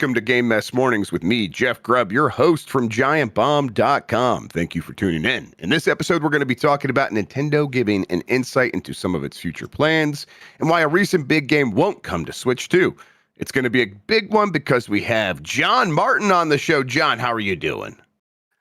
Welcome to Game Mess Mornings with me, Jeff Grubb, your host from giantbomb.com. Thank you for tuning in. In this episode, we're going to be talking about Nintendo giving an insight into some of its future plans and why a recent big game won't come to Switch 2. It's going to be a big one because we have Jon Martin on the show. Jon, how are you doing?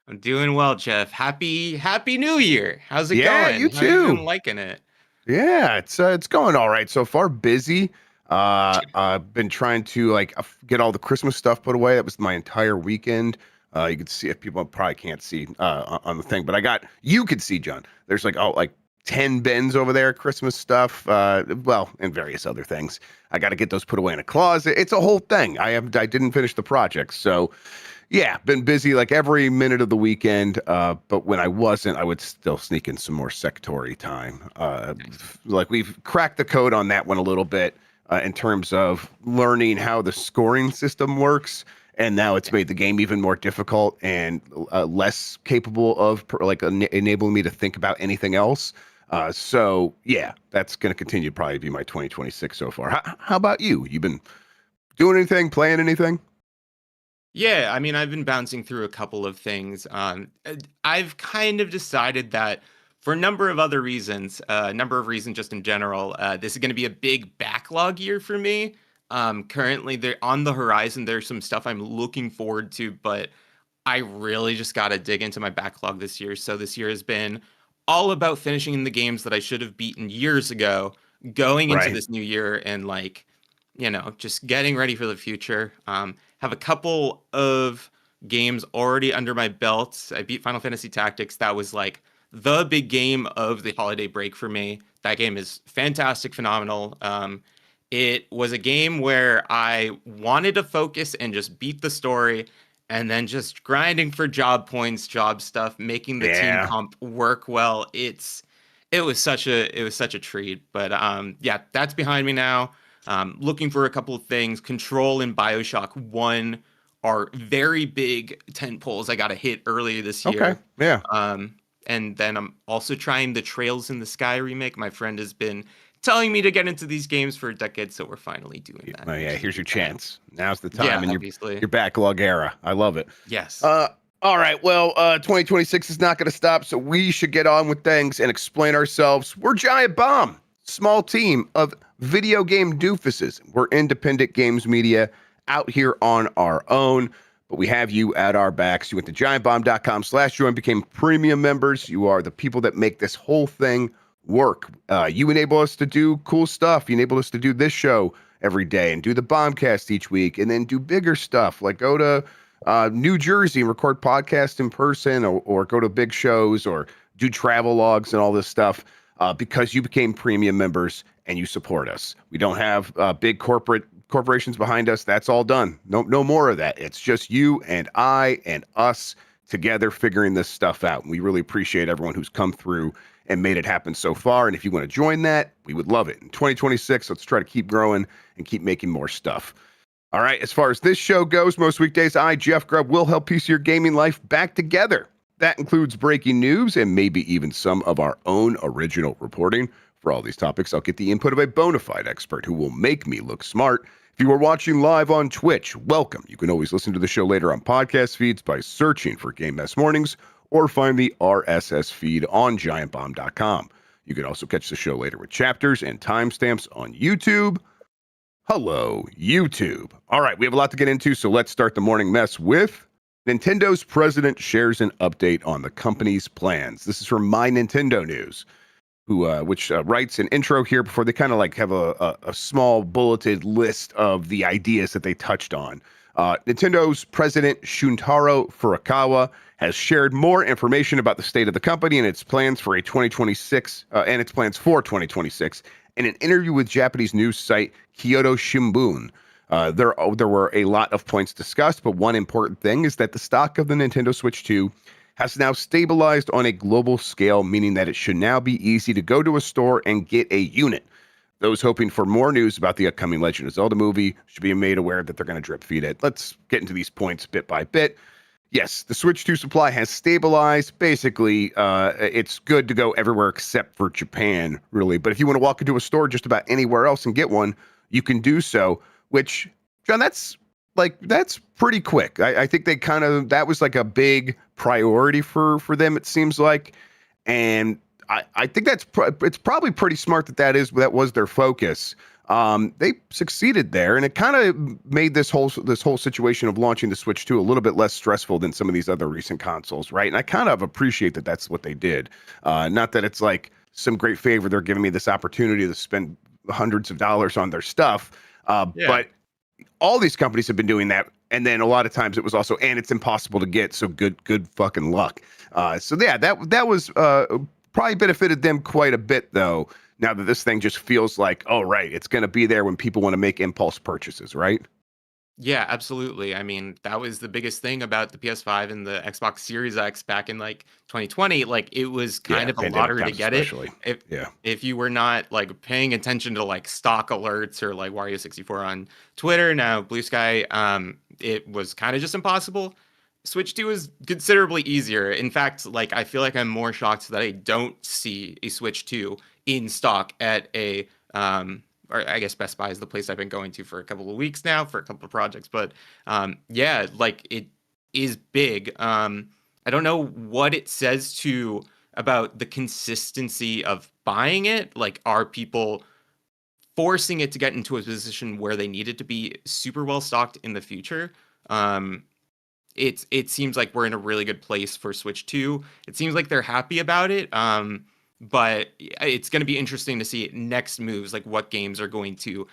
I'm doing well, Jeff. Happy New Year. How's it Yeah, going? you How you too. been liking it? Yeah, it's going all right so far. Busy. I've been trying to get all the Christmas stuff put away. That was my entire weekend. You could see if people probably can't see on the thing, but you could see, Jon. There's like 10 bins over there, Christmas stuff, and various other things. I got to get those put away in a closet. It's a whole thing. I didn't finish the project, so yeah, been busy like every minute of the weekend. But when I wasn't, I would still sneak in some more Sectory time. Like we've cracked the code on that one a little bit. In terms of learning how the scoring system works. And now it's made the game even more difficult and less capable of enabling me to think about anything else. So yeah, that's going to continue to probably be my 2026 so far. How about you? You been doing anything, playing anything? Yeah, I mean, I've been bouncing through a couple of things. I've kind of decided that for a number of other reasons, just in general, this is going to be a big backlog year for me. Currently, there on the horizon, there's some stuff I'm looking forward to, but I really just got to dig into my backlog this year. So this year has been all about finishing the games that I should have beaten years ago, going into Right. this new year and just getting ready for the future. Have a couple of games already under my belt. I beat Final Fantasy Tactics. That was like the big game of the holiday break for me. That game is fantastic, phenomenal. It was a game where I wanted to focus and just beat the story, and then just grinding for job points, job stuff, making the team Yeah. comp work well. It was such a treat. But yeah, that's behind me now. Looking for a couple of things. Control and BioShock 1 are very big tent poles I got to hit earlier this Okay. year. Yeah. And then I'm also trying the Trails in the Sky remake. My friend has been telling me to get into these games for a decade, so we're finally doing that. Oh, yeah. Here's your chance. Now's the Yeah, time in obviously. your backlog era. I love it. Yes. All right. Well, 2026 is not going to stop, so we should get on with things and explain ourselves. We're Giant Bomb, small team of video game doofuses. We're independent games media out here on our own, but we have you at our backs. You went to giantbomb.com/join, became premium members. You are the people that make this whole thing work. You enable us to do cool stuff. You enable us to do this show every day and do the Bombcast each week, and then do bigger stuff like go to New Jersey and record podcasts in person, or go to big shows, or do travel logs and all this stuff because you became premium members and you support us. We don't have big corporations behind us. That's all done. No more of that. It's just you and I and us together figuring this stuff out. And we really appreciate everyone who's come through and made it happen so far. And if you want to join that, we would love it. In 2026, let's try to keep growing and keep making more stuff. All right, as far as this show goes, most weekdays, I, Jeff Grubb, will help piece your gaming life back together. That includes breaking news and maybe even some of our own original reporting. For all these topics, I'll get the input of a bona fide expert who will make me look smart. If you are watching live on Twitch, welcome. You can always listen to the show later on podcast feeds by searching for Game Mess Mornings, or find the RSS feed on giantbomb.com. You can also catch the show later with chapters and timestamps on YouTube. Hello, YouTube. All right, we have a lot to get into, so let's start the morning mess with Nintendo's president shares an update on the company's plans. This is from My Nintendo News, which writes an intro here before they kind of have a small bulleted list of the ideas that they touched on. Nintendo's president Shuntaro Furukawa has shared more information about the state of the company and its plans for 2026 in an interview with Japanese news site Kyoto Shimbun. There were a lot of points discussed, but one important thing is that the stock of the Nintendo Switch 2 has now stabilized on a global scale, meaning that it should now be easy to go to a store and get a unit. Those hoping for more news about the upcoming Legend of Zelda movie should be made aware that they're going to drip feed it. Let's get into these points bit by bit. Yes, the Switch 2 supply has stabilized. Basically, it's good to go everywhere except for Japan, really. But if you want to walk into a store just about anywhere else and get one, you can do so, which, John, that's like that's pretty quick. I think they kind of that was like a big priority for them. It seems like, and I think it's probably pretty smart that was their focus. They succeeded there, and it kind of made this whole situation of launching the Switch 2 a little bit less stressful than some of these other recent consoles, right? And I kind of appreciate that that's what they did. Not that it's like some great favor they're giving me this opportunity to spend hundreds of dollars on their stuff, but all these companies have been doing that. And then a lot of times it was also, and it's impossible to get, so good fucking luck. So yeah, that was probably benefited them quite a bit, though, now that this thing just feels like, oh, right, it's going to be there when people want to make impulse purchases, right? Yeah, absolutely. I mean, that was the biggest thing about the PS5 and the Xbox Series X back in like 2020. Like it was kind Yeah, of a pandemic lottery to times get it. especially. If Yeah. if you were not like paying attention to like stock alerts or like Wario64 on Twitter, now Blue Sky, it was kind of just impossible. Switch 2 is considerably easier. In fact, like I feel like I'm more shocked that I don't see a Switch 2 in stock at a or I guess Best Buy is the place I've been going to for a couple of weeks now for a couple of projects. But yeah, like it is big. I don't know what it says to about the consistency of buying it. Like, are people forcing it to get into a position where they need it to be super well stocked in the future? It seems like we're in a really good place for Switch 2. It seems like they're happy about it. But it's going to be interesting to see next moves, like what games are going to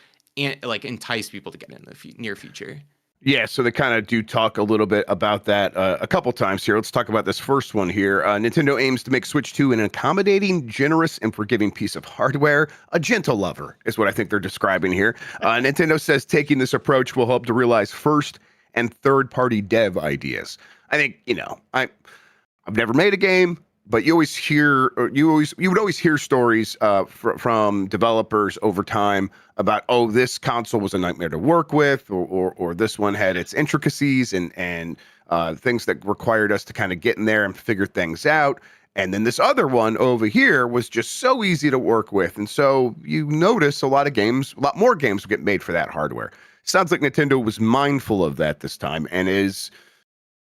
like entice people to get in the near future. Yeah, so they kind of do talk a little bit about that a couple times here. Let's talk about this first one here. Nintendo aims to make Switch 2 an accommodating, generous, and forgiving piece of hardware. A gentle lover is what I think they're describing here. Nintendo says taking this approach will help to realize first and third-party dev ideas. I think, I've never made a game, but you always hear, you would always hear stories from developers over time about, oh, this console was a nightmare to work with, or this one had its intricacies and things that required us to kind of get in there and figure things out. And then this other one over here was just so easy to work with. And so you notice a lot more games get made for that hardware. Sounds like Nintendo was mindful of that this time and is,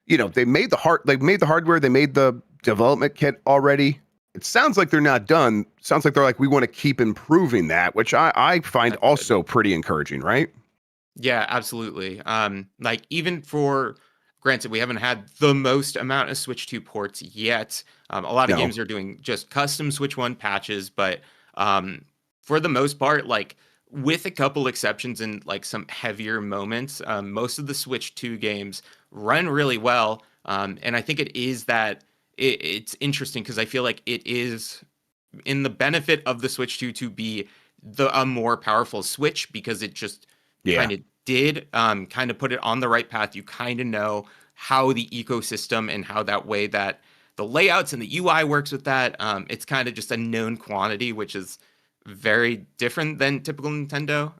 they made the hardware, they made the development kit already. It sounds like they're not done. Sounds like they're like, we want to keep improving that, which I find That's also good. pretty encouraging, right? Yeah, absolutely. Like even for granted, we haven't had the most amount of Switch 2 ports yet. A lot of No. games are doing just custom Switch 1 patches, but for the most part, like with a couple exceptions and like some heavier moments, most of the Switch 2 games run really well. And I think it is that it's interesting because I feel like it is in the benefit of the Switch 2 to be a more powerful Switch because it just Yeah. kind of did kind of put it on the right path. You kind of know how the ecosystem and how that way that the layouts and the UI works with that. It's kind of just a known quantity, which is very different than typical Nintendo.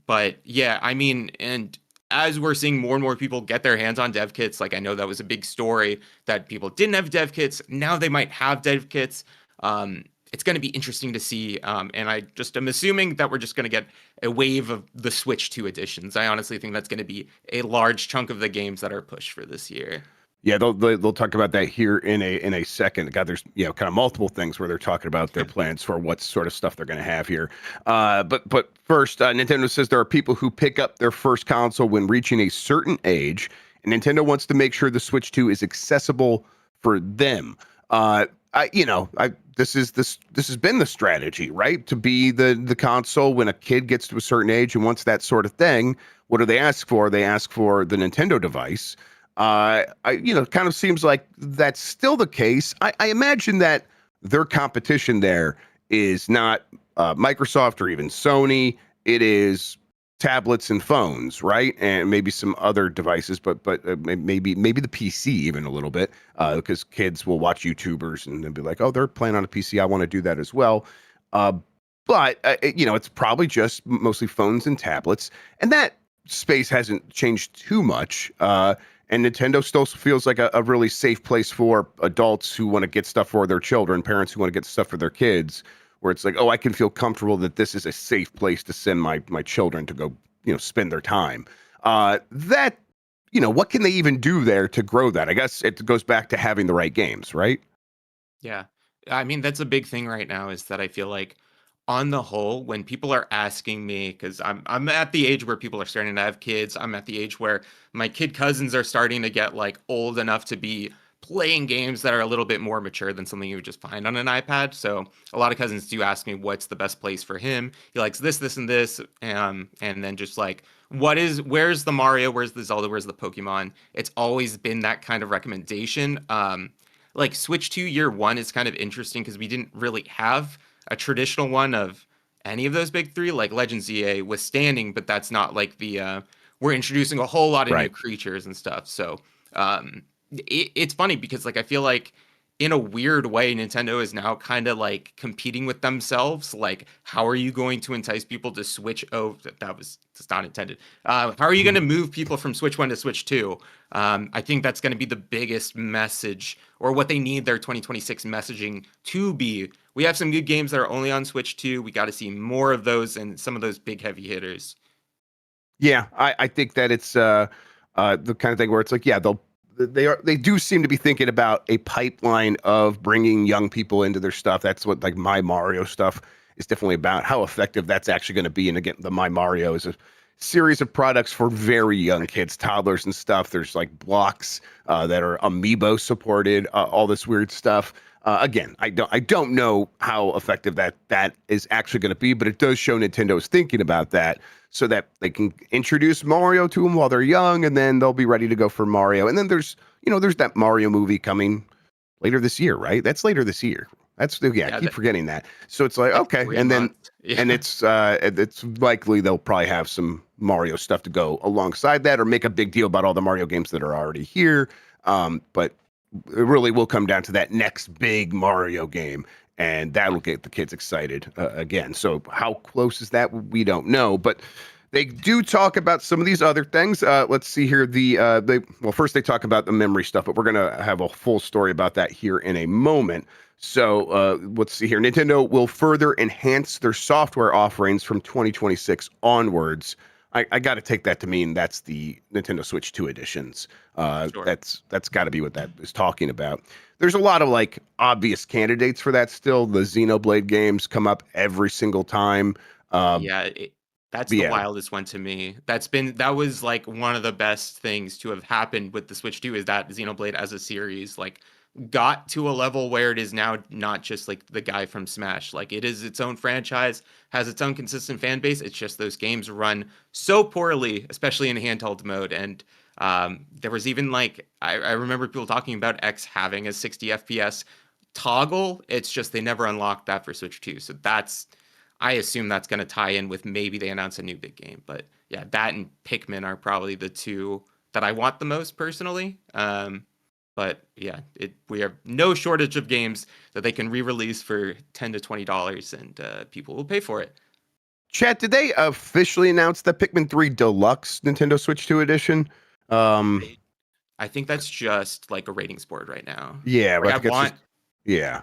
But yeah, I mean, and as we're seeing more and more people get their hands on dev kits, like I know that was a big story that people didn't have dev kits. Now they might have dev kits. It's going to be interesting to see. And I just am assuming that we're just going to get a wave of the Switch 2 editions. I honestly think that's going to be a large chunk of the games that are pushed for this year. Yeah, they'll talk about that here in a second. God, there's kind of multiple things where they're talking about their plans for what sort of stuff they're going to have here. But first, Nintendo says there are people who pick up their first console when reaching a certain age, and Nintendo wants to make sure the Switch 2 is accessible for them. This has been the strategy, right? To be the console when a kid gets to a certain age and wants that sort of thing. What do they ask for? They ask for the Nintendo device. It kind of seems like that's still the case. I imagine that their competition there is not Microsoft or even Sony. It is tablets and phones, right? And maybe some other devices, but maybe the PC even a little bit, because kids will watch YouTubers and they'll be like, oh, they're playing on a PC. I want to do that as well. It's probably just mostly phones and tablets, and that space hasn't changed too much. And Nintendo still feels like a really safe place for adults who want to get stuff for their children, parents who want to get stuff for their kids, where it's like, oh, I can feel comfortable that this is a safe place to send my children to go, spend their time. That, what can they even do there to grow that? I guess it goes back to having the right games, right? Yeah. I mean, that's a big thing right now is that I feel like on the whole, when people are asking me, because I'm at the age where people are starting to have kids, I'm at the age where my kid cousins are starting to get like old enough to be playing games that are a little bit more mature than something you would just find on an iPad. So a lot of cousins do ask me what's the best place for him. He likes this, and this, and then just like where's the Mario, where's the Zelda, where's the Pokemon? It's always been that kind of recommendation. Like Switch 2 year one is kind of interesting because we didn't really have a traditional one of any of those big three. Like Legends EA was standing, but that's not like we're introducing a whole lot of new Right. creatures and stuff. So it's funny because like I feel like in a weird way, Nintendo is now kind of like competing with themselves. Like, how are you going to entice people to switch over? That was just not intended. How are you going to move people from Switch 1 to Switch 2? I think that's going to be the biggest message, or what they need their 2026 messaging to be. We have some good games that are only on Switch 2. We got to see more of those and some of those big heavy hitters. Yeah, I think that it's the kind of thing where it's like, yeah, they do seem to be thinking about a pipeline of bringing young people into their stuff. That's what like My Mario stuff is definitely about. How effective that's actually going to be. And again, the My Mario is a series of products for very young kids, toddlers and stuff. There's like blocks that are amiibo supported, all this weird stuff. Again, I don't know how effective that is actually going to be, but it does show Nintendo is thinking about that so that they can introduce Mario to them while they're young, and then they'll be ready to go for Mario. And then there's that Mario movie coming later this year, right? That's later this year. I keep forgetting that. So it's like okay, and then and it's likely they'll probably have some Mario stuff to go alongside that, or make a big deal about all the Mario games that are already here. But it really will come down to that next big Mario game, and that'll get the kids excited again. So how close is that? We don't know, but they do talk about some of these other things. Let's see here. First they talk about the memory stuff, but we're gonna have a full story about that here in a moment. So let's see here. Nintendo will further enhance their software offerings from 2026 onwards. I got to take that to mean that's the Nintendo Switch 2 editions. Sure. That's got to be what that is talking about. There's a lot of like obvious candidates for that still. The Xenoblade games come up every single time. That's the wildest one to me. That was like one of the best things to have happened with the Switch 2 is that Xenoblade as a series like got to a level where it is now not just like the guy from Smash. Like it is its own franchise, has its own consistent fan base. It's just those games run so poorly, especially in handheld mode. And there was even like I remember people talking about X having a 60 FPS toggle. It's just they never unlocked that for Switch 2. So I assume that's going to tie in with maybe they announce a new big game. But yeah, that and Pikmin are probably the two that I want the most personally. But yeah, we have no shortage of games that they can re-release for $10 to $20, and people will pay for it. Chat, did they officially announce that Pikmin 3 Deluxe Nintendo Switch 2 edition? I think that's just like a ratings board right now. Yeah, like but yeah.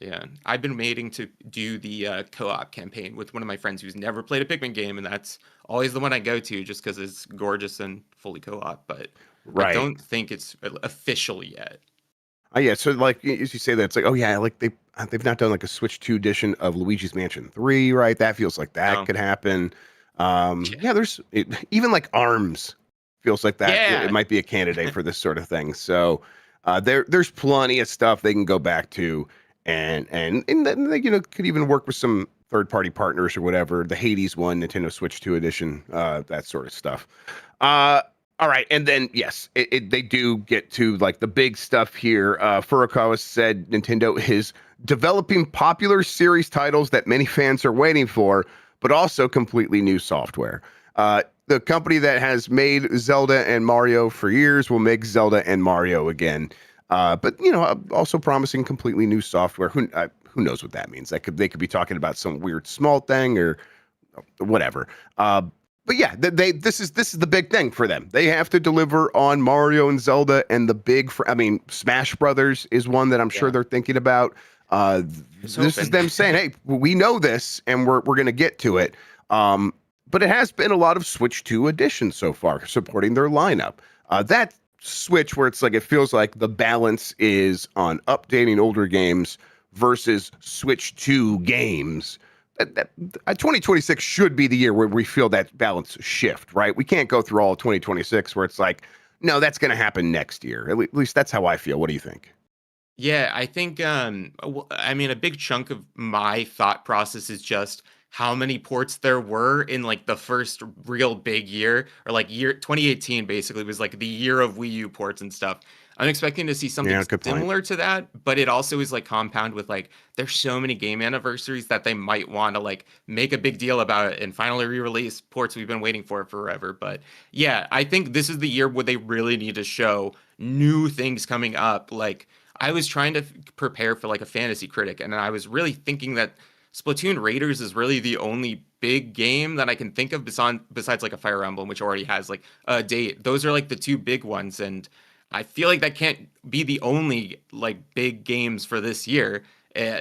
Yeah, I've been waiting to do the co-op campaign with one of my friends who's never played a Pikmin game, and that's always the one I go to just because it's gorgeous and fully co-op. But right. I don't think it's official yet. Yeah, so like as you say that, it's like, oh yeah, like they've not done like a Switch 2 edition of Luigi's Mansion 3, right? That feels like that could happen. There's even like ARMS feels like that. Yeah. It might be a candidate for this sort of thing. So there's plenty of stuff they can go back to. And then they could even work with some third-party partners or whatever. The Hades one, Nintendo Switch 2 edition, that sort of stuff. All right, and then yes, they do get to like the big stuff here. Furukawa said Nintendo is developing popular series titles that many fans are waiting for, but also completely new software. The company that has made Zelda and Mario for years will make Zelda and Mario again. But also promising completely new software. Who knows what that means? They could be talking about some weird small thing or whatever. But yeah, this is the big thing for them. They have to deliver on Mario and Zelda, and the big. Smash Brothers is one that I'm sure they're thinking about. This is them saying, "Hey, we know this, and we're going to get to it." but it has been a lot of Switch 2 editions so far, supporting their lineup. That Switch, where it's like it feels like the balance is on updating older games versus Switch 2 games. 2026 should be the year where we feel that balance shift, right? We can't go through all of 2026 where it's like, no, that's going to happen next year. At least that's how I feel. What do you think? Yeah, I think I mean a big chunk of my thought process is just how many ports there were in like the first real big year, or like year 2018 basically was like the year of Wii U ports and stuff. I'm expecting to see something Yeah, good point. similar to that, but it also is like compound with like there's so many game anniversaries that they might want to like make a big deal about it and finally re-release ports we've been waiting for forever. But yeah, I think this is the year where they really need to show new things coming up. Like I was trying to prepare for like a fantasy critic, and I was really thinking that Splatoon Raiders is really the only big game that I can think of besides like a Fire Emblem, which already has like a date. Those are like the two big ones, and I feel like that can't be the only like big games for this year.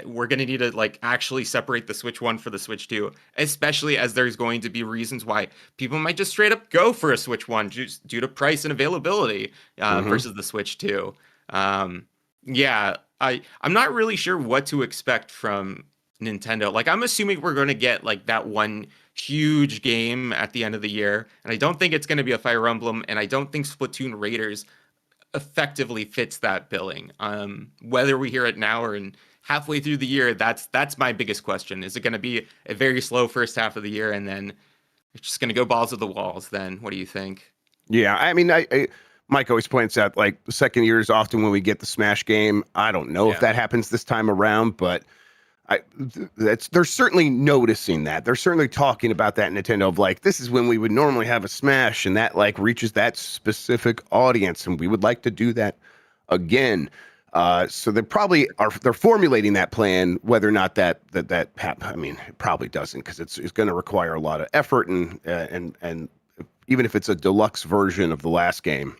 We're gonna need to like actually separate the Switch 1 for the Switch 2, especially as there's going to be reasons why people might just straight up go for a Switch 1 just due to price and availability Hmm. versus the Switch 2. Um, yeah, I'm not really sure what to expect from Nintendo. Like I'm assuming we're going to get like that one huge game at the end of the year, and I don't think it's going to be a Fire Emblem, and I don't think Splatoon Raiders effectively fits that billing. Whether we hear it now or in halfway through the year, that's my biggest question. Is it going to be a very slow first half of the year and then it's just going to go balls to the walls? Then what do you think? Yeah, I mean, Mike always points out like the second year is often when we get the Smash game. I don't know if Yeah, that happens this time around, but they're certainly noticing that. They're certainly talking about that Nintendo of like this is when we would normally have a Smash, and that like reaches that specific audience, and we would like to do that again. So they probably are. They're formulating that plan. Whether or not I mean, it probably doesn't because it's going to require a lot of effort and even if it's a deluxe version of the last game,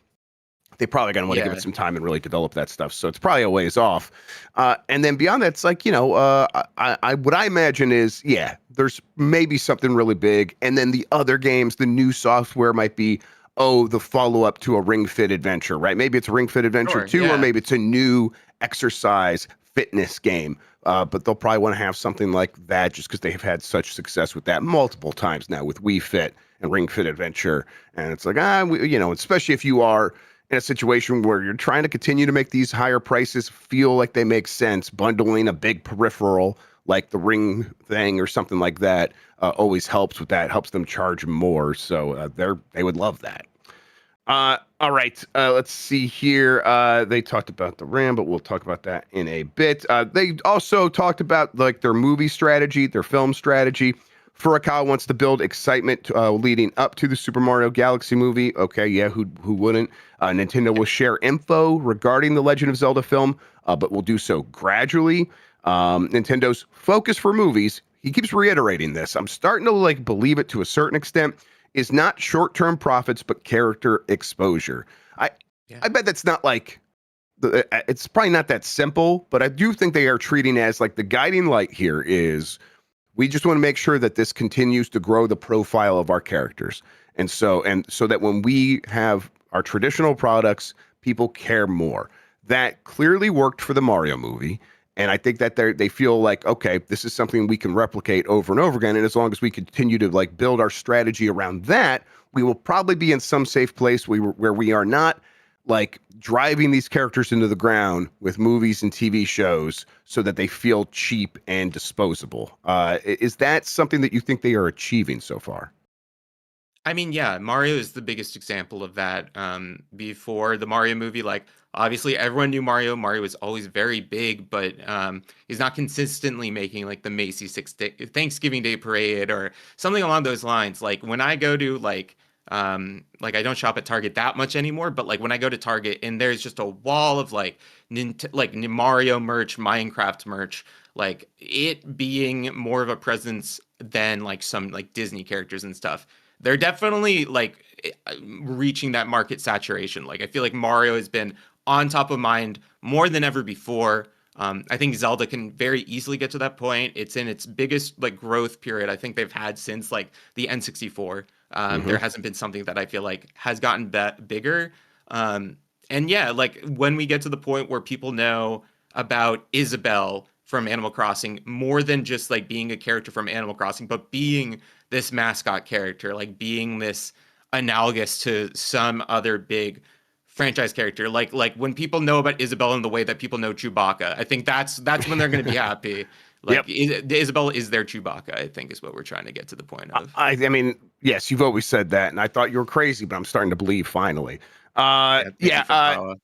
they probably going to want to give it yeah, some time and really develop that stuff. So it's probably a ways off. And then beyond that, it's like, what I imagine is, yeah, there's maybe something really big. And then the other games, the new software might be, oh, the follow up to a Ring Fit Adventure, right? Maybe it's a Ring Fit Adventure sure, 2, or yeah. maybe it's a new exercise fitness game. But they'll probably want to have something like that just because they've had such success with that multiple times now with Wii Fit and Ring Fit Adventure. And it's like, especially if you are in a situation where you're trying to continue to make these higher prices feel like they make sense, bundling a big peripheral like the Ring thing or something like that always helps with that, helps them charge more. So they would love that. All right, let's see here. They talked about the RAM, but we'll talk about that in a bit. They also talked about like their movie strategy, their film strategy. Furukawa wants to build excitement leading up to the Super Mario Galaxy movie. Okay, yeah, who wouldn't? Nintendo will share info regarding the Legend of Zelda film, but will do so gradually. Nintendo's focus for movies, he keeps reiterating this. I'm starting to like believe it to a certain extent, is not short-term profits, but character exposure. I Yeah. I bet that's not like it's probably not that simple, but I do think they are treating as like the guiding light here is we just want to make sure that this continues to grow the profile of our characters. And so that when we have our traditional products, people care more. That clearly worked for the Mario movie. And I think that they feel like, okay, this is something we can replicate over and over again. And as long as we continue to like build our strategy around that, we will probably be in some safe place where we are not like driving these characters into the ground with movies and TV shows so that they feel cheap and disposable. Is that something that you think they are achieving so far? I mean, yeah, Mario is the biggest example of that. Before the Mario movie, like obviously everyone knew Mario. Mario was always very big, but he's not consistently making like the Macy's Thanksgiving Day Parade or something along those lines. Like when I go to like I don't shop at Target that much anymore, but like when I go to Target and there's just a wall of like Mario merch, Minecraft merch, like it being more of a presence than like some like Disney characters and stuff. They're definitely like reaching that market saturation. Like I feel like Mario has been on top of mind more than ever before. I think Zelda can very easily get to that point. It's in its biggest like growth period I think they've had since like the N64. There Hmm. hasn't been something that I feel like has gotten bigger. And yeah, like when we get to the point where people know about Isabelle from Animal Crossing more than just like being a character from Animal Crossing, but being this mascot character, like being this analogous to some other big franchise character. Like when people know about Isabelle in the way that people know Chewbacca, I think that's when they're going to be happy. Like Yep. Isabelle is their Chewbacca, I think is what we're trying to get to the point of. I mean, yes, you've always said that, and I thought you were crazy, but I'm starting to believe finally. Yeah, thank you for the follow.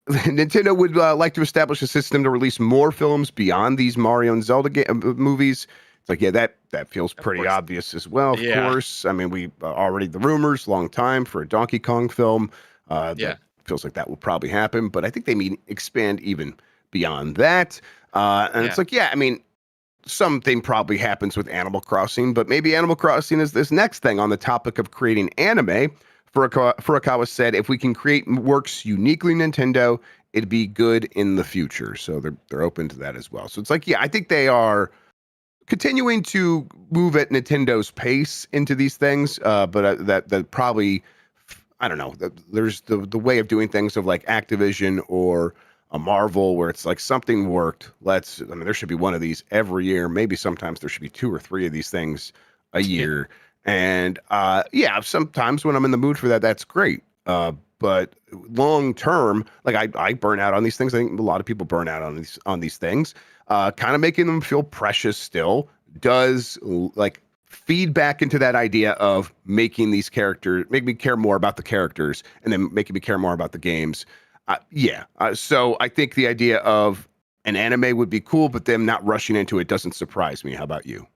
Nintendo would like to establish a system to release more films beyond these Mario and Zelda movies. It's like, yeah, that feels Of pretty course. obvious as well. Of Yeah. course, I mean, we already the rumors, long time for a Donkey Kong film. Yeah. That feels like that will probably happen, but I think they mean expand even beyond that. And Yeah. it's like, yeah, I mean, something probably happens with Animal Crossing, but maybe Animal Crossing is this next thing on the topic of creating anime. Furukawa said, if we can create works uniquely Nintendo, it'd be good in the future. So they're open to that as well. So it's like, yeah, I think they are continuing to move at Nintendo's pace into these things, but that probably, I don't know, there's the way of doing things of like Activision or a Marvel where it's like something worked. I mean, there should be one of these every year. Maybe sometimes there should be two or three of these things a Yeah. year. And yeah, sometimes when I'm in the mood for that, that's great. But long term, like I burn out on these things. I think a lot of people burn out on these things. Kind of making them feel precious still does like feed back into that idea of making these characters make me care more about the characters and then making me care more about the games. Yeah. So I think the idea of an anime would be cool, but them not rushing into it doesn't surprise me. How about you?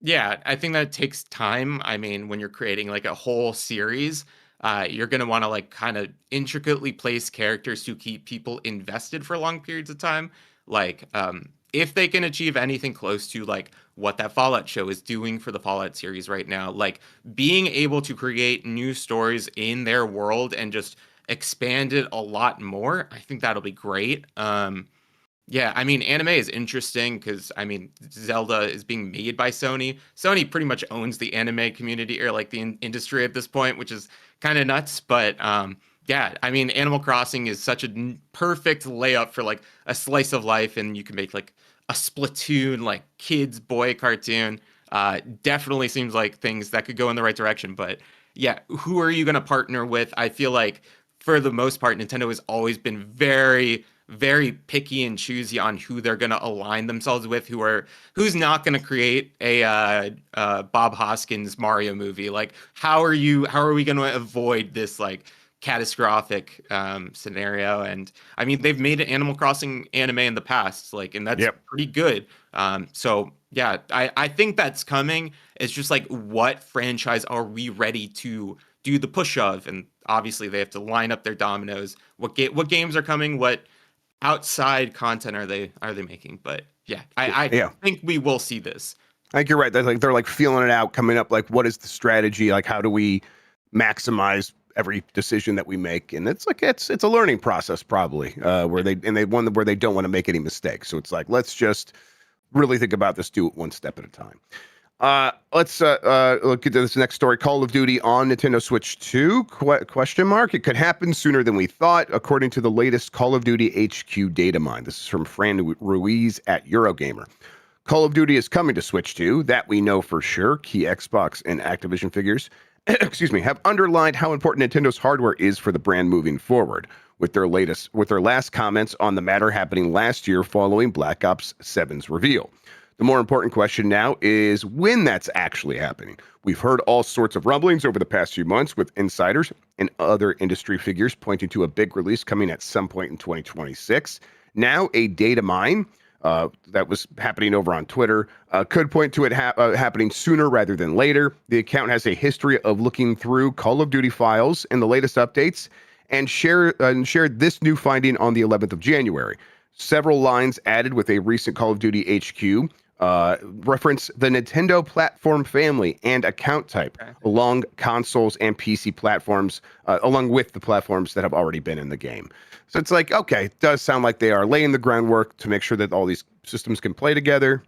Yeah, I think that takes time. I mean, when you're creating like a whole series, you're gonna want to like kind of intricately place characters to keep people invested for long periods of time. Like, if they can achieve anything close to like what that Fallout show is doing for the Fallout series right now, like being able to create new stories in their world and just expand it a lot more, I think that'll be great. Yeah, I mean, anime is interesting because I mean, Zelda is being made by Sony. Sony pretty much owns the anime community or like the industry at this point, which is kind of nuts. But yeah, I mean, Animal Crossing is such a perfect layup for like a slice of life, and you can make like a Splatoon like kids boy cartoon. Definitely seems like things that could go in the right direction. But yeah, who are you going to partner with? I feel like for the most part, Nintendo has always been very picky and choosy on who they're going to align themselves with, who's not going to create a Bob Hoskins Mario movie. Like, how are we going to avoid this like catastrophic scenario? And I mean, they've made an Animal Crossing anime in the past, like, and that's Yep. pretty good. So yeah, I think that's coming. It's just like, what franchise are we ready to do the push of? And obviously, they have to line up their dominoes. What games are coming? What outside content are they making? But yeah, I Yeah. think we will see this. I think you're right. They're like feeling it out, coming up. Like, what is the strategy? Like, how do we maximize every decision that we make? And it's like it's a learning process, probably, where where they don't want to make any mistakes. So it's like, let's just really think about this, do it one step at a time. Let's look at this next story. Call of Duty on Nintendo Switch 2? Question mark. It could happen sooner than we thought, according to the latest Call of Duty HQ data mine. This is from Fran Ruiz at Eurogamer. Call of Duty is coming to Switch 2. That we know for sure. Key Xbox and Activision figures, excuse me, have underlined how important Nintendo's hardware is for the brand moving forward. With their last comments on the matter happening last year following Black Ops 7's reveal. The more important question now is when that's actually happening. We've heard all sorts of rumblings over the past few months, with insiders and other industry figures pointing to a big release coming at some point in 2026. Now, a data mine that was happening over on Twitter could point to it happening sooner rather than later. The account has a history of looking through Call of Duty files and the latest updates, and shared this new finding on the 11th of January. Several lines added with a recent Call of Duty HQ reference the Nintendo platform family and account type Okay. along consoles and PC platforms, along with the platforms that have already been in the game. So it's like, okay, it does sound like they are laying the groundwork to make sure that all these systems can play together.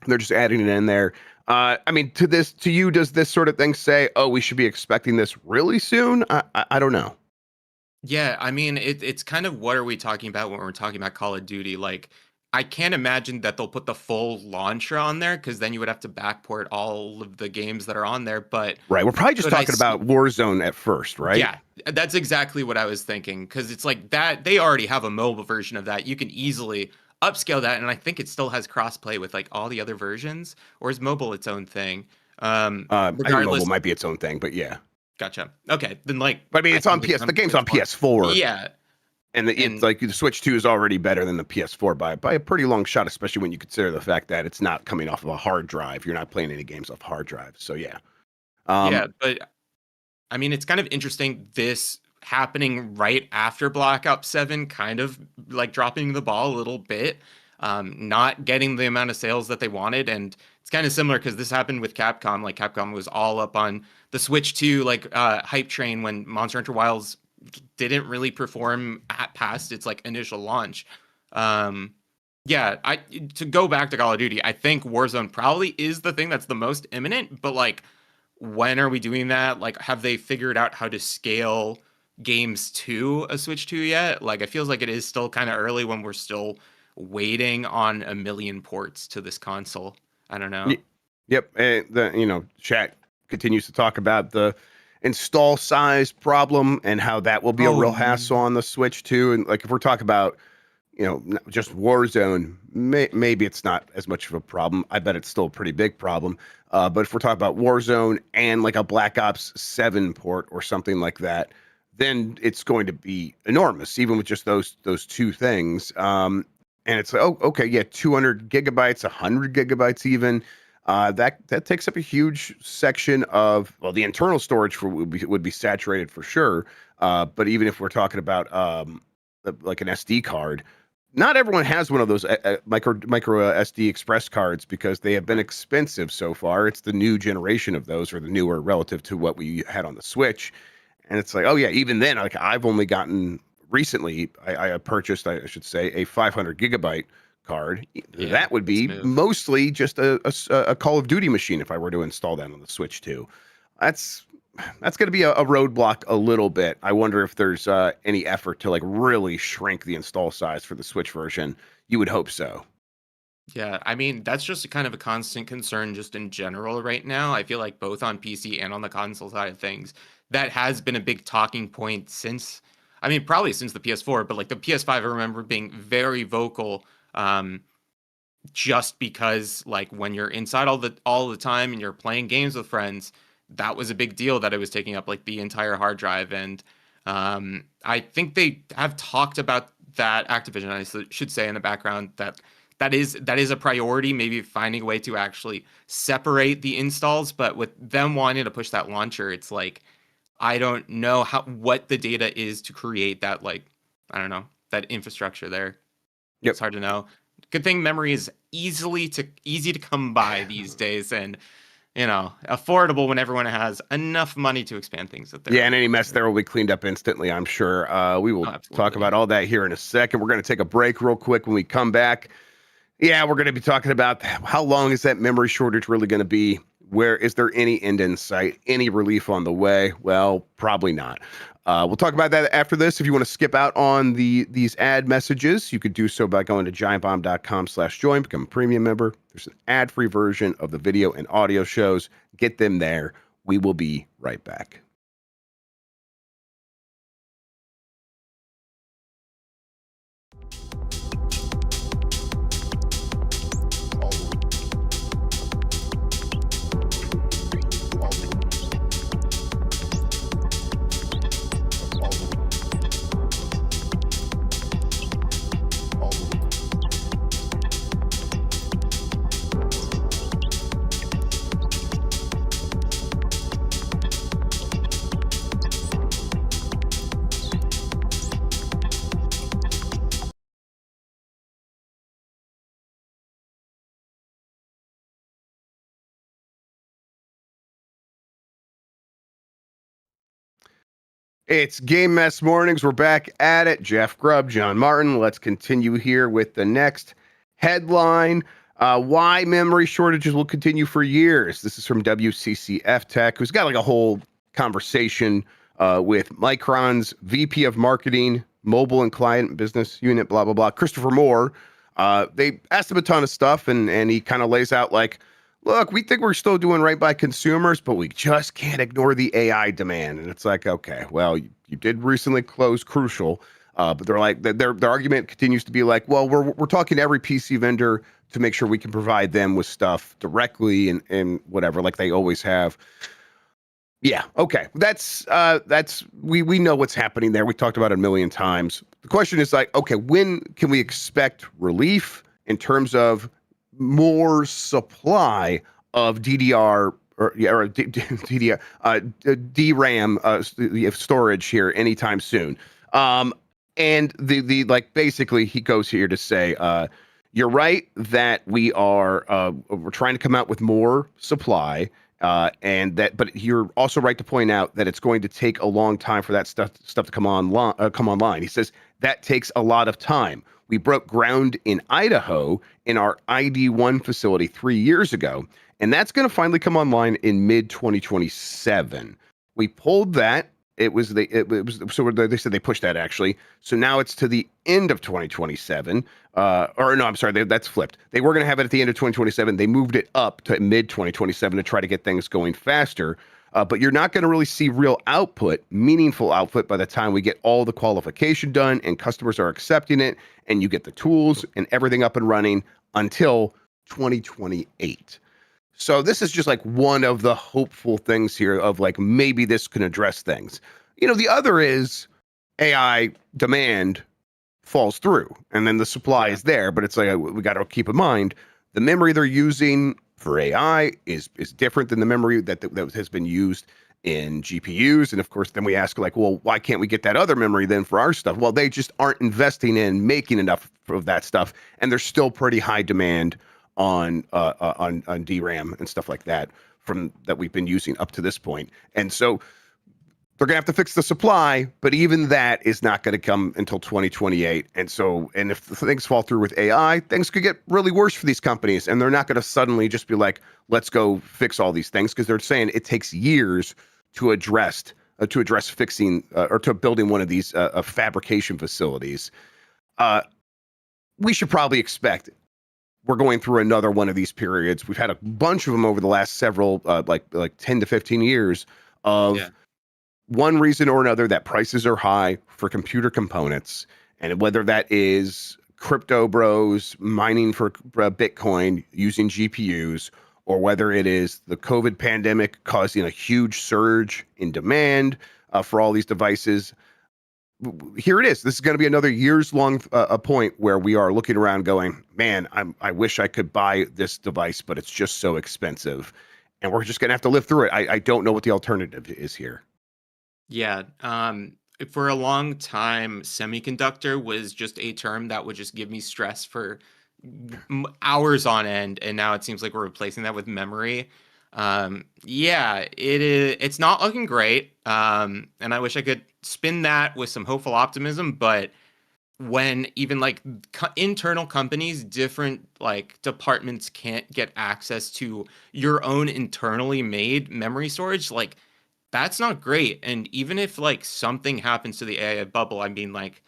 They're just adding it in there. I mean, to you, does this sort of thing say, oh, we should be expecting this really soon? I don't know. Yeah, I mean, it's kind of what are we talking about when we're talking about Call of Duty? Like, I can't imagine that they'll put the full launcher on there because then you would have to backport all of the games that are on there. But Right. We're probably just could I talking see? about Warzone at first, right? Yeah, that's exactly what I was thinking because it's like that they already have a mobile version of that. You can easily upscale that, and I think it still has crossplay with like all the other versions, or is mobile its own thing? I think mobile Regardless, might be its own thing, but yeah. gotcha. Okay, then like But I mean, I it's on think it's PS. The game's on PS4. PS4, Yeah, and it's and like the Switch 2 is already better than the PS4 by a pretty long shot, especially when you consider the fact that it's not coming off of a hard drive. You're not playing any games off hard drives. So yeah. yeah, Um, but I mean, it's kind of interesting this happening right after Black Ops 7, kind of like dropping the ball a little bit, not getting the amount of sales that they wanted. And it's kind of similar because this happened with Capcom. Like, Capcom was all up on the Switch 2, like, hype train when Monster Hunter Wilds didn't really perform past its like initial launch. Um, yeah, to go back to Call of Duty, I think Warzone probably is the thing that's the most imminent, but like, when are we doing that? Like, have they figured out how to scale games to a Switch 2 yet? Like, it feels like it is still kind of early when we're still waiting on a million ports to this console. I don't know. y- yep. And chat continues to talk about the install size problem and how that will be a Oh, real hassle on the Switch too. And like if we're talking about just Warzone, maybe it's not as much of a problem. I bet it's still a pretty big problem. But if we're talking about Warzone and like a Black Ops 7 port or something like that, then it's going to be enormous, even with just those two things. And it's like, oh, okay, yeah, 200 gigabytes, 100 gigabytes even. That takes up a huge section of, well, the internal storage would be saturated for sure. But even if we're talking about like an SD card, not everyone has one of those micro SD express cards because they have been expensive so far. It's the new generation of those, or the newer relative to what we had on the Switch. And it's like, oh yeah, even then, like I've only gotten recently, I purchased, I should say, a 500 gigabyte card. yeah, That would let's be move. mostly just a Call of Duty machine if I were to install that on the Switch too. That's going to be a roadblock a little bit. I wonder if there's any effort to like really shrink the install size for the Switch version. You would hope so. Yeah, I mean, that's just kind of a constant concern just in general right now. I feel like both on PC and on the console side of things, that has been a big talking point since, I mean, probably since the PS4, but like the PS5, I remember being very vocal, just because like when you're inside all the time and you're playing games with friends, that was a big deal that it was taking up like the entire hard drive. And I think they have talked about that. Activision, I should say, in the background, that is a priority, maybe finding a way to actually separate the installs. But with them wanting to push that launcher, it's like I don't know what the data is to create that, like, I don't know, that infrastructure there. Yep. It's hard to know. Good thing memory is easy to come by these days, and affordable when everyone has enough money to expand things that they're. Yeah, and any mess there will be cleaned up instantly, I'm sure. We will talk about all that here in a second. We're going to take a break real quick. When we come back, yeah, we're going to be talking about how long is that memory shortage really going to be? Where is there any end in sight? Any relief on the way? Well, probably not. We'll talk about that after this. If you want to skip out on these ad messages, you could do so by going to giantbomb.com/join, become a premium member. There's an ad-free version of the video and audio shows. Get them there. We will be right back. It's Game Mess Mornings. We're back at it. Jeff Grubb, Jon Martin. Let's continue here with the next headline. Why memory shortages will continue for years. This is from WCCF Tech, who's got like a whole conversation with Micron's VP of Marketing, Mobile and Client Business Unit, blah, blah, blah, Christopher Moore. They asked him a ton of stuff, and he kind of lays out like, look, we think we're still doing right by consumers, but we just can't ignore the AI demand. And it's like, okay, well, you did recently close Crucial, but they're like, their argument continues to be like, well, we're talking to every PC vendor to make sure we can provide them with stuff directly and whatever, like they always have. Yeah, okay, that's we know what's happening there. We talked about it a million times. The question is like, okay, when can we expect relief in terms of more supply of DDR DDR DRAM storage here anytime soon? And the like basically he goes here to say, you're right that we're trying to come out with more supply. But you're also right to point out that it's going to take a long time for that stuff to come online. He says that takes a lot of time. We broke ground in Idaho in our ID1 facility 3 years ago, and that's going to finally come online in mid 2027. We pulled that. So they said they pushed that actually. So now it's to the end of 2027. Or no, I'm sorry, that's flipped. They were going to have it at the end of 2027. They moved it up to mid 2027 to try to get things going faster. But you're not going to really see real output, meaningful output, by the time we get all the qualification done and customers are accepting it and you get the tools and everything up and running until 2028. So this is just like one of the hopeful things here of like maybe this can address things. The other is AI demand falls through and then the supply is there, but it's like we got to keep in mind the memory they're using for AI is different than the memory that has been used in GPUs. And of course, then we ask like, well, why can't we get that other memory then for our stuff? Well, they just aren't investing in making enough of that stuff, and there's still pretty high demand on DRAM and stuff like that that we've been using up to this point. And so they're gonna have to fix the supply, but even that is not going to come until 2028. And if things fall through with AI, things could get really worse for these companies, and they're not going to suddenly just be like, let's go fix all these things, because they're saying it takes years to address fixing or to building one of these fabrication facilities. We should probably expect we're going through another one of these periods. We've had a bunch of them over the last several, like 10 to 15 years of one reason or another that prices are high for computer components. And whether that is crypto bros mining for Bitcoin using GPUs, or whether it is the COVID pandemic causing a huge surge in demand for all these devices. Here it is. This is going to be another years-long point where we are looking around going, man, I wish I could buy this device, but it's just so expensive. And we're just going to have to live through it. I don't know what the alternative is here. Yeah. For a long time, semiconductor was just a term that would just give me stress for hours on end. And now it seems like we're replacing that with memory. Yeah, it's not looking great. And I wish I could spin that with some hopeful optimism, but when even like internal companies, different like departments can't get access to your own internally made memory storage, like that's not great. And even if like something happens to the AI bubble, I mean, like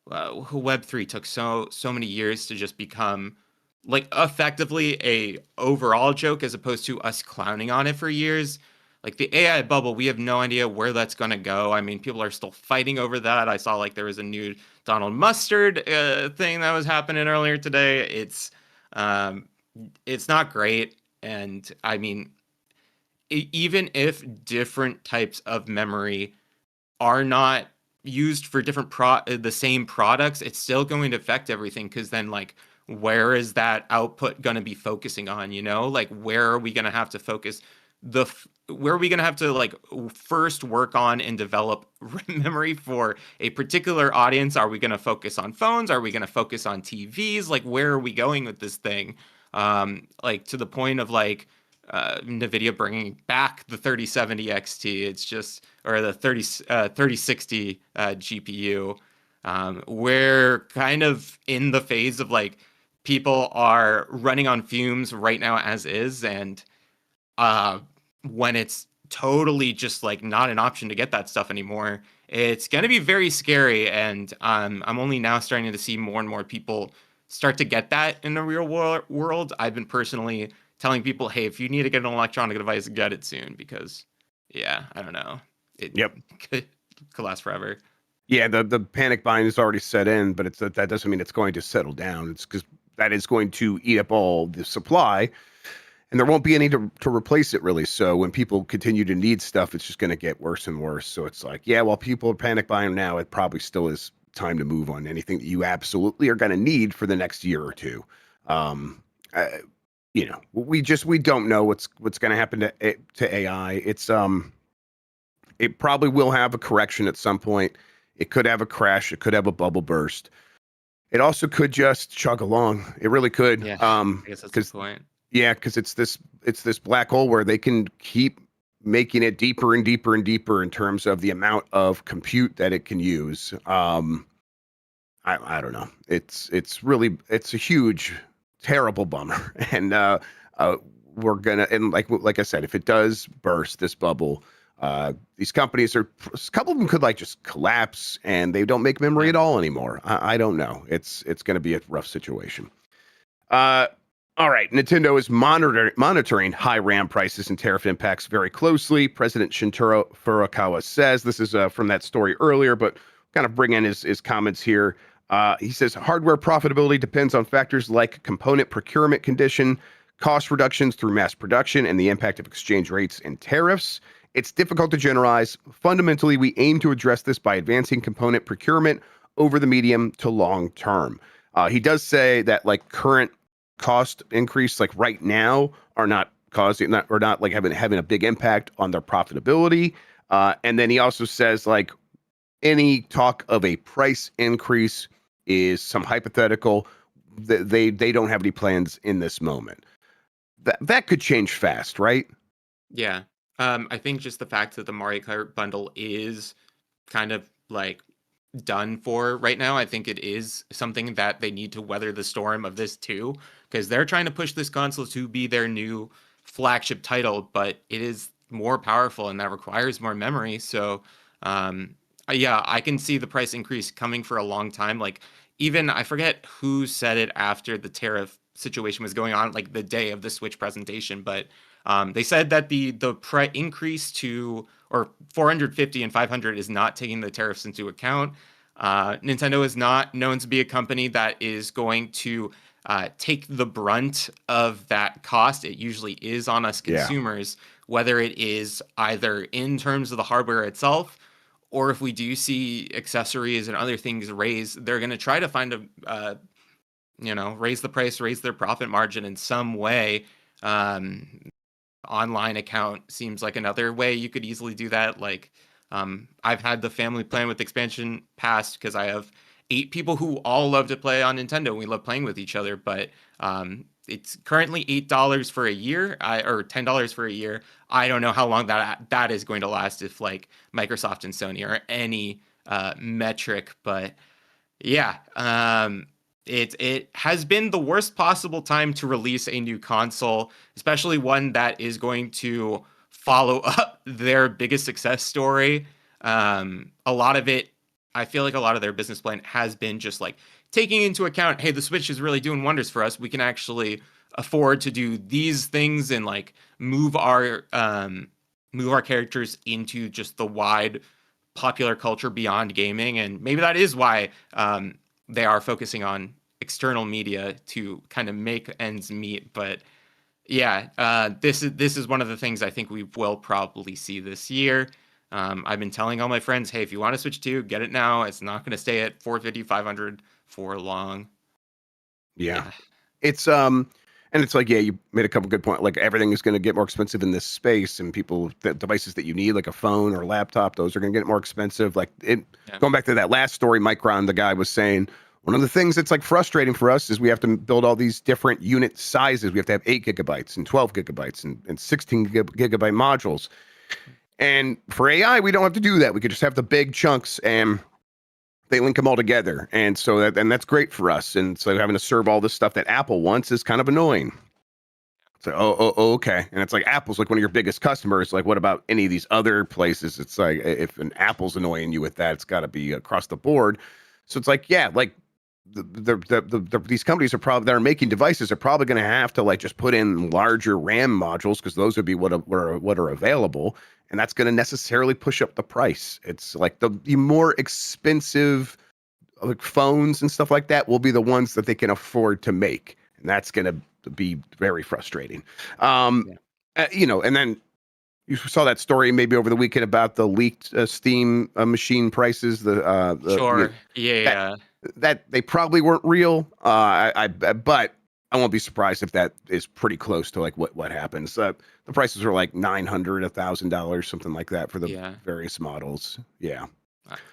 Web3 took so many years to just become like effectively a overall joke as opposed to us clowning on it for years. Like the AI bubble, we have no idea where that's going to go. I mean, people are still fighting over that. I saw like there was a new Donald Mustard thing that was happening earlier today. It's not great. And I mean, even if different types of memory are not used for different the same products, it's still going to affect everything, because then like where is that output going to be focusing on, like where are we going to have to focus where are we going to have to like first work on and develop memory for a particular audience? Are we going to focus on phones? Are we going to focus on TVs? Like where are we going with this thing? Like to the point of like NVIDIA bringing back the 3070 XT. It's just, or the 3060 GPU. We're kind of in the phase of like people are running on fumes right now as is, and when it's totally just like not an option to get that stuff anymore, it's going to be very scary. And I'm only now starting to see more and more people start to get that in the real world. I've been personally telling people, hey, if you need to get an electronic device, get it soon, because yeah, I don't know, it could last forever. Yeah, the panic buying is already set in, but that doesn't mean it's going to settle down. It's because that is going to eat up all the supply, and there won't be any to replace it really. So when people continue to need stuff, it's just going to get worse and worse. So it's like, yeah, while people are panic buying now, it probably still is time to move on anything that you absolutely are going to need for the next year or two. We don't know what's going to happen to AI. It probably will have a correction at some point. It could have a crash. It could have a bubble burst. It also could just chug along. It really could. Yeah, I guess that's the point. Yeah, because it's this black hole where they can keep making it deeper and deeper and deeper in terms of the amount of compute that it can use. I don't know. It's a huge, terrible bummer, and we're gonna, and like I said, if it does burst this bubble, these companies a couple of them could like just collapse, and they don't make memory at all anymore. I don't know. It's going to be a rough situation. All right, Nintendo is monitoring high RAM prices and tariff impacts very closely. President Shintaro Furukawa says, this is from that story earlier, but kind of bring in his comments here. He says, hardware profitability depends on factors like component procurement condition, cost reductions through mass production, and the impact of exchange rates and tariffs. It's difficult to generalize. Fundamentally, we aim to address this by advancing component procurement over the medium to long term. He does say that like current cost increase, like right now, are not causing like having a big impact on their profitability. And then he also says like any talk of a price increase is some hypothetical. They don't have any plans in this moment. That could change fast, right? Yeah. I think just the fact that the Mario Kart bundle is kind of like done for right now, I think it is something that they need to weather the storm of this too, because they're trying to push this console to be their new flagship title, but it is more powerful and that requires more memory. So yeah, I can see the price increase coming for a long time. Like, even I forget who said it after the tariff situation was going on, like the day of the Switch presentation, but they said that the price increase to, or 450 and 500 is not taking the tariffs into account. Nintendo is not known to be a company that is going to take the brunt of that cost. It usually is on us consumers, whether it is either in terms of the hardware itself, or if we do see accessories and other things raised, they're going to try to find raise the price, raise their profit margin in some way. Online account seems like another way you could easily do that. Like, I've had the family plan with expansion pass because I have 8 people who all love to play on Nintendo. We love playing with each other, but it's currently $8 for a year, or $10 for a year. I don't know how long that is going to last if like Microsoft and Sony are any metric, but yeah, it has been the worst possible time to release a new console, especially one that is going to follow up their biggest success story. A lot of it, I feel like a lot of their business plan has been just like taking into account, hey, the Switch is really doing wonders for us. We can actually afford to do these things and like move our characters into just the wide popular culture beyond gaming. And maybe that is why they are focusing on external media to kind of make ends meet. But yeah, this is one of the things I think we will probably see this year. I've been telling all my friends, hey, if you want to Switch 2, get it now. It's not going to stay at 450, 500 for long. Yeah. It's and it's like, yeah, you made a couple good points. Like everything is going to get more expensive in this space, and the devices that you need, like a phone or a laptop, those are going to get more expensive. Like going back to that last story, Micron, the guy was saying, One of the things that's like frustrating for us is we have to build all these different unit sizes. We have to have 8 gigabytes and 12 gigabytes and 16 gigabyte modules. And for AI, we don't have to do that. We could just have the big chunks and they link them all together. And so that's great for us. And so having to serve all this stuff that Apple wants is kind of annoying. So, okay. And it's like Apple's like one of your biggest customers. Like, what about any of these other places? It's like if an Apple's annoying you with that, it's got to be across the board. So it's like, yeah, like these companies are probably that are making devices are probably going to have to like just put in larger RAM modules because those would be what are available, and that's going to necessarily push up the price. It's like the more expensive like phones and stuff like that will be the ones that they can afford to make, and that's going to be very frustrating. You know, and then you saw that story maybe over the weekend about the leaked Steam machine prices. Sure. Yeah. That they probably weren't real. But I won't be surprised if that is pretty close to like what happens. The prices are like $900, $1,000, something like that for the various models. Yeah.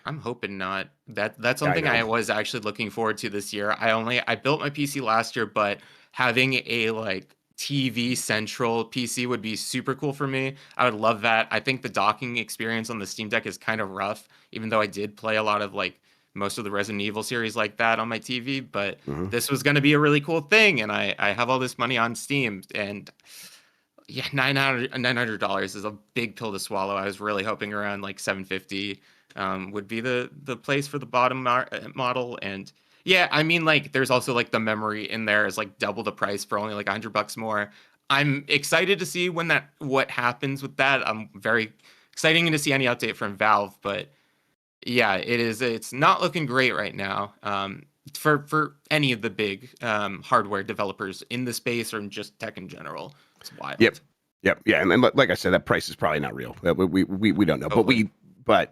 I'm hoping not. That's something I was actually looking forward to this year. I built my PC last year, but having a like TV central PC would be super cool for me. I would love that. I think the docking experience on the Steam Deck is kind of rough, even though I did play a lot of like most of the Resident Evil series like that on my TV, but this was going to be a really cool thing. And I have all this money on Steam, and yeah, $900 is a big pill to swallow. I was really hoping around like $750 would be the place for the bottom model. And yeah, I mean, like there's also like the memory in there is like double the price for only like $100 more. I'm excited to see what happens with that. I'm very exciting to see any update from Valve, but yeah, it's not looking great right now for any of the big hardware developers in the space or in just tech in general. It's wild. Yep. Yeah, and like I said, that price is probably not real. We don't know, Totally. but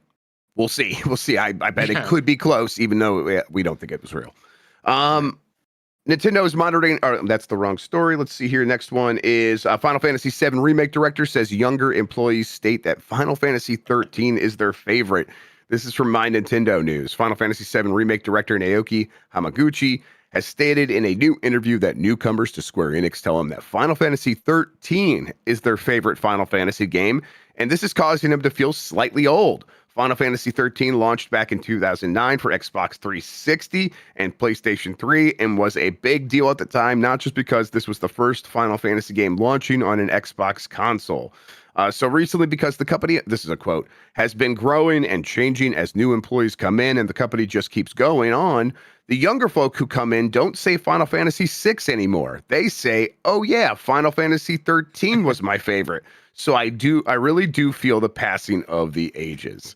we'll see. We'll see. I bet it could be close, even though we don't think it was real. Nintendo is monitoring. That's the wrong story. Let's see here. Next one is Final Fantasy VII Remake director says younger employees state that Final Fantasy 13 is their favorite. This is from My Nintendo News. Final Fantasy VII Remake director Naoki Hamaguchi has stated in a new interview that newcomers to Square Enix tell him that Final Fantasy 13 is their favorite Final Fantasy game, and this is causing them to feel slightly old. Final Fantasy 13 launched back in 2009 for Xbox 360 and PlayStation 3 and was a big deal at the time, not just because this was the first Final Fantasy game launching on an Xbox console. So recently, because the company, this is a quote, has been growing and changing as new employees come in and the company just keeps going on, the younger folk who come in don't say Final Fantasy VI anymore. They say, oh yeah, Final Fantasy 13 was my favorite. So I really do feel the passing of the ages.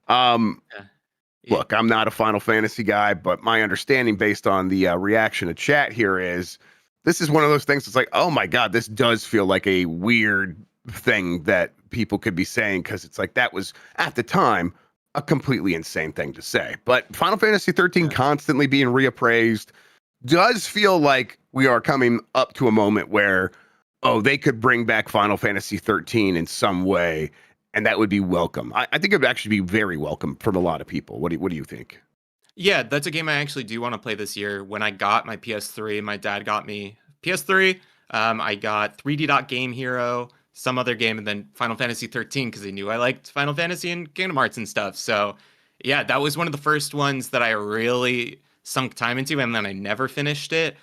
Look, I'm not a Final Fantasy guy, but my understanding based on the reaction to chat here is this is one of those things that's like, oh my God, this does feel like a weird thing that people could be saying because it's like that was at the time a completely insane thing to say. But Final Fantasy 13 constantly being reappraised does feel like we are coming up to a moment where, oh, they could bring back Final Fantasy 13 in some way, and that would be welcome. I think it would actually be very welcome from a lot of people. What do you think? Yeah, that's a game I actually do want to play this year. When I got my PS3, my dad got me PS3. I got 3D Dot Game Hero, some other game, and then Final Fantasy 13 because he knew I liked Final Fantasy and Kingdom Hearts and stuff. So yeah, that was one of the first ones that I really sunk time into, and then I never finished it.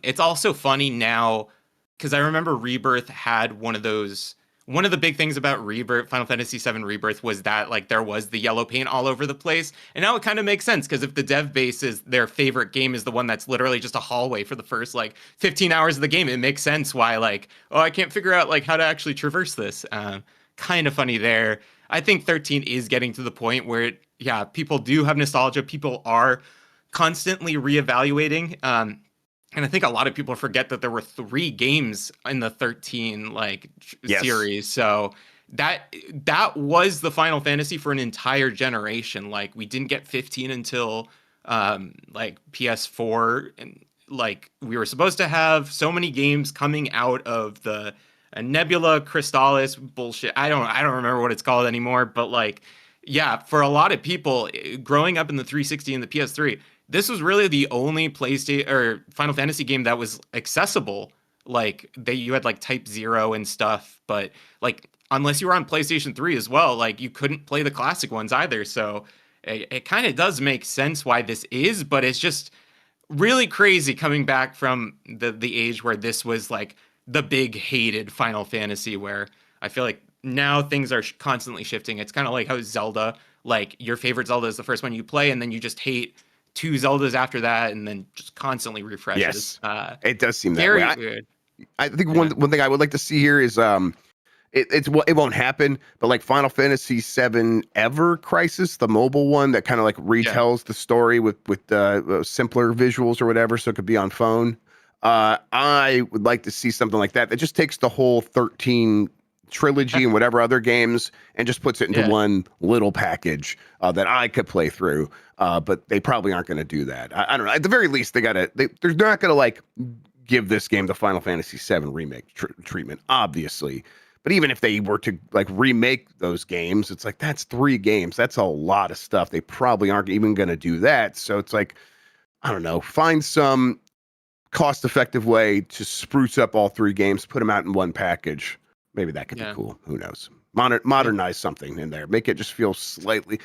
It's also funny now because I remember Rebirth had one of the big things about Rebirth, Final Fantasy VII Rebirth, was that like there was the yellow paint all over the place. And now it kind of makes sense because if the dev base is their favorite game is the one that's literally just a hallway for the first like 15 hours of the game, it makes sense why like, oh, I can't figure out like how to actually traverse this. Kind of funny there. I think 13 is getting to the point where people do have nostalgia. People are constantly reevaluating. And I think a lot of people forget that there were 3 games in the 13 series. So that was the Final Fantasy for an entire generation. Like we didn't get 15 until like PS4, and like we were supposed to have so many games coming out of the Nebula Crystallis bullshit. I don't remember what it's called anymore, but like yeah, for a lot of people growing up in the 360 and the PS3, this was really the only PlayStation or Final Fantasy game that was accessible. Like you had like Type 0 and stuff, but like unless you were on PlayStation 3 as well, like you couldn't play the classic ones either. So it kind of does make sense why this is, but it's just really crazy coming back from the age where this was like the big hated Final Fantasy, where I feel like now things are constantly shifting. It's kind of like how Zelda, like your favorite Zelda is the first one you play, and then you just hate two Zeldas after that, and then just constantly refreshes. Yes, it does seem that way. Very weird. I think Yeah. one thing I would like to see here is it won't happen, but like Final Fantasy VII Ever Crisis, the mobile one that kind of like Yeah. retells the story with simpler visuals or whatever, so it could be on phone. I would like to see something like that that just takes the whole 13 trilogy and whatever other games and just puts it into Yeah. one little package that I could play through. But they probably aren't going to do that. I don't know. At the very least, they're not going to like give this game the Final Fantasy VII Remake treatment, obviously. But even if they were to like remake those games, it's like that's 3 games. That's a lot of stuff. They probably aren't even going to do that. So it's like, I don't know, find some cost-effective way to spruce up all 3 games, put them out in one package. Maybe that could be cool. Who knows? Modernize something in there. Make it just feel slightly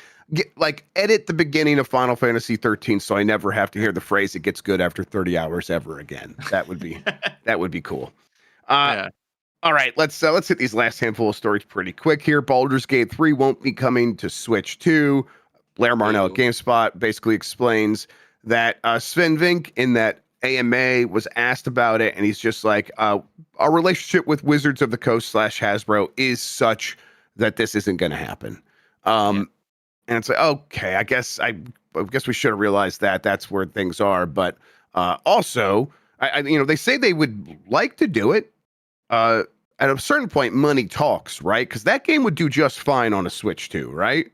edit the beginning of Final Fantasy 13 so I never have to hear the phrase "it gets good after 30 hours" ever again. That would be cool. Yeah. All right, let's hit these last handful of stories pretty quick here. Baldur's Gate 3 won't be coming to Switch 2. Blair Marnell at GameSpot basically explains that Sven Vink in that AMA was asked about it, and he's just like, our relationship with Wizards of the Coast / Hasbro is such that this isn't going to happen. And it's like, okay, I guess we should have realized that that's where things are. But also, they say they would like to do it. At a certain point, money talks, right? Because that game would do just fine on a Switch too, right?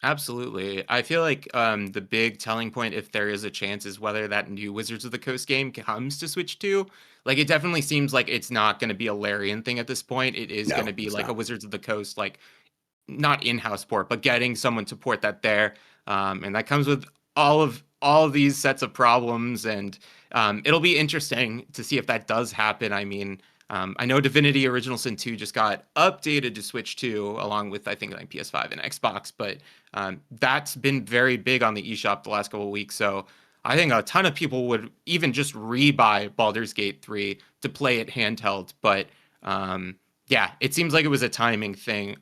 Absolutely. I feel like the big telling point, if there is a chance, is whether that new Wizards of the Coast game comes to Switch 2. Like, it definitely seems like it's not going to be a Larian thing at this point. It is going to be like a Wizards of the Coast, like, not in-house port, but getting someone to port that there. And that comes with all of these sets of problems. And it'll be interesting to see if that does happen. I mean, I know Divinity Original Sin 2 just got updated to Switch 2, along with, I think, like PS5 and Xbox, but that's been very big on the eShop the last couple of weeks. So I think a ton of people would even just rebuy Baldur's Gate 3 to play it handheld. But yeah, it seems like it was a timing thing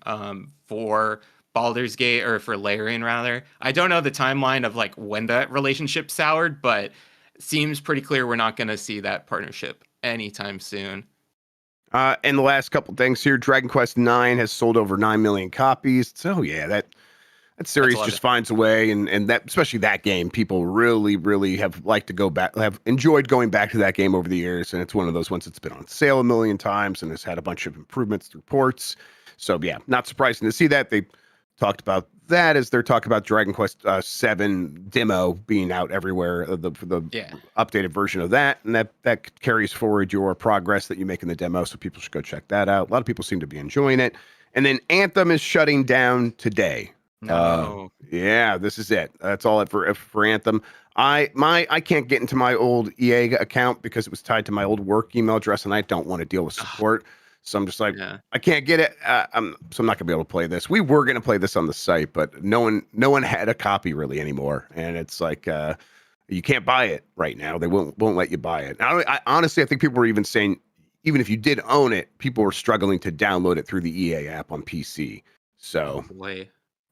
for Baldur's Gate, or for Larian rather. I don't know the timeline of like when that relationship soured, but it seems pretty clear we're not going to see that partnership anytime soon. And the last couple things here, Dragon Quest IX has sold over 9 million copies. So yeah, that series just finds a way, and that, especially that game, people really, really have liked to go back, have enjoyed going back to that game over the years. And it's one of those ones that's been on sale a million times and has had a bunch of improvements through ports. So yeah, not surprising to see that. They talked about that as they're talking about Dragon Quest VII demo being out everywhere, the updated version of that, and that carries forward your progress that you make in the demo, so people should go check that out. A lot of people seem to be enjoying it. And then Anthem is shutting down today. No. Yeah, this is it. That's all it for Anthem. I can't get into my old EA account because it was tied to my old work email address, and I don't want to deal with support. So I'm just like, I can't get it. So I'm not gonna be able to play this. We were gonna play this on the site, but no one had a copy really anymore. And it's like, you can't buy it right now. They won't let you buy it. I honestly, I think people were even saying, even if you did own it, people were struggling to download it through the EA app on PC. So,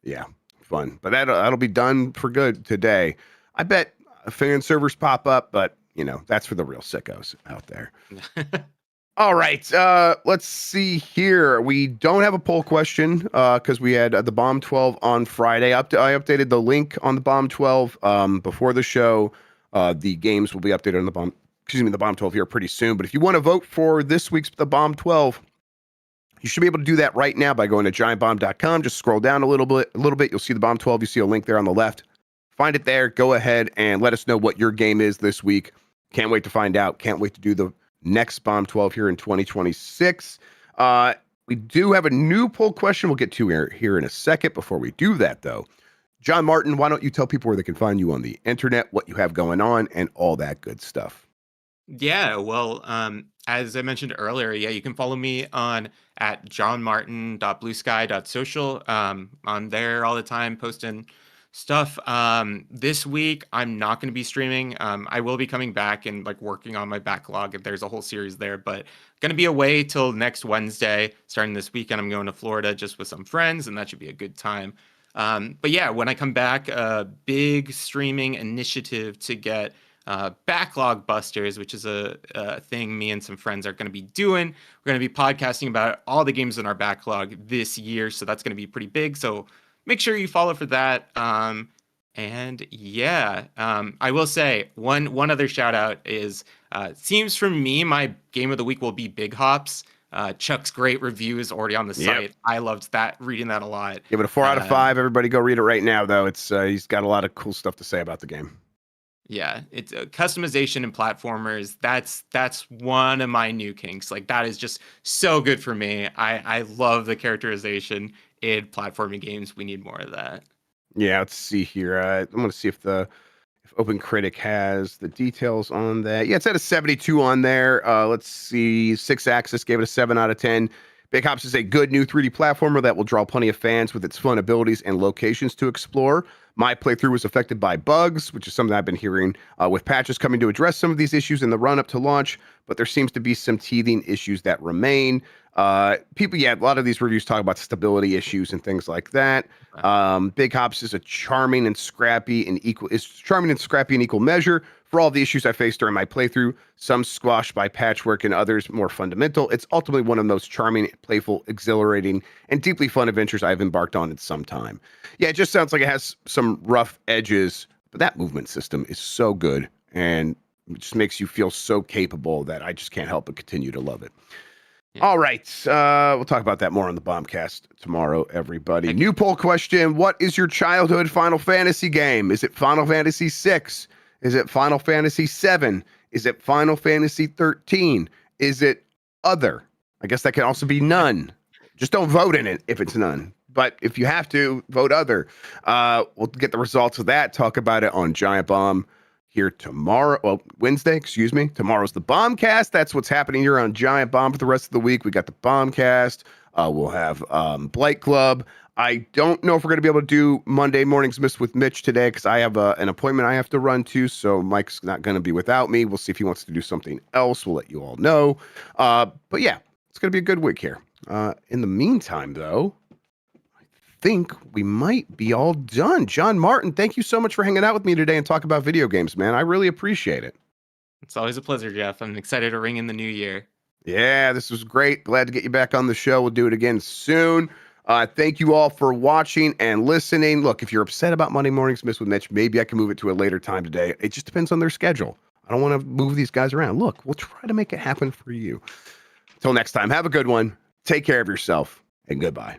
yeah, fun. But that'll be done for good today. I bet fan servers pop up, but that's for the real sickos out there. All right, let's see here. We don't have a poll question because we had the Bomb 12 on Friday. I updated the link on the Bomb 12 before the show. The games will be updated on the Bomb 12 here pretty soon. But if you want to vote for this week's the Bomb 12, you should be able to do that right now by going to giantbomb.com. Just scroll down a little bit. You'll see the Bomb 12. You see a link there on the left. Find it there. Go ahead and let us know what your game is this week. Can't wait to find out. Can't wait to do the next Bomb 12 here in 2026. We We do have a new poll question we'll get to here in a second. Before we do that, though, Jon Martin, why don't you tell people where they can find you on the internet, what you have going on, and all that good stuff? Yeah, well, as I mentioned earlier, yeah, you can follow me on at johnmartin.bluesky.social. On there all the time, posting stuff. This week I'm not going to be streaming. I will be coming back and like working on my backlog if there's a whole series there, but going to be away till next Wednesday. Starting this weekend, I'm going to Florida just with some friends, and that should be a good time. But yeah, when I come back, a big streaming initiative to get backlog busters, which is a thing me and some friends are going to be doing. We're going to be podcasting about all the games in our backlog this year, so that's going to be pretty big. So make sure you follow for that. And yeah, I will say one other shout out is seems for me my game of the week will be Big Hops. Chuck's great review is already on the site. I loved that, reading that a lot. Give it a 4 out of 5. Everybody go read it right now, though. It's he's got a lot of cool stuff to say about the game. Yeah, it's customization and platformers. That's one of my new kinks. Like that is just so good for me. I love the characterization in platforming games. We need more of that. Yeah, let's see here. I'm going to see if Open Critic has the details on that. Yeah, it's at a 72 on there. Let's see. 6-Axis gave it a 7 out of 10. Big Hops is a good new 3D platformer that will draw plenty of fans with its fun abilities and locations to explore. My playthrough was affected by bugs, which is something I've been hearing with patches coming to address some of these issues in the run-up to launch, but there seems to be some teething issues that remain. A lot of these reviews talk about stability issues and things like that. Big Hops is charming and scrappy in equal measure for all the issues I faced during my playthrough, some squashed by patchwork and others more fundamental. It's ultimately one of the most charming, playful, exhilarating, and deeply fun adventures I've embarked on in some time. Yeah, it just sounds like it has some rough edges, but that movement system is so good, and it just makes you feel so capable that I just can't help but continue to love it. Yeah. All right, we'll talk about that more on the Bombcast tomorrow, everybody. New poll question: what is your childhood Final Fantasy game? Is it Final Fantasy VI? Is it Final Fantasy VII? Is it Final Fantasy 13? Is it other? I guess that can also be none. Just don't vote in it if it's none. But if you have to, vote other. We'll get the results of that, talk about it on Giant Bomb here tomorrow. Well, Wednesday, excuse me. Tomorrow's the Bombcast. That's what's happening here on Giant Bomb for the rest of the week. We got the Bombcast. We'll have Blight Club. I don't know if we're going to be able to do Monday Mornings Missed with Mitch today because I have an appointment I have to run to, so Mike's not going to be without me. We'll see if he wants to do something else. We'll let you all know. But yeah, it's going to be a good week here. In the meantime, though, I think we might be all done. Jon Martin, thank you so much for hanging out with me today and talk about video games, man. I really appreciate it. It's always a pleasure, Jeff. I'm excited to ring in the new year. Yeah, this was great. Glad to get you back on the show. We'll do it again soon. Thank you all for watching and listening. Look, if you're upset about Monday Mornings Missed with Mitch, maybe I can move it to a later time today. It just depends on their schedule. I don't want to move these guys around. Look, we'll try to make it happen for you. Until next time, have a good one. Take care of yourself, and goodbye.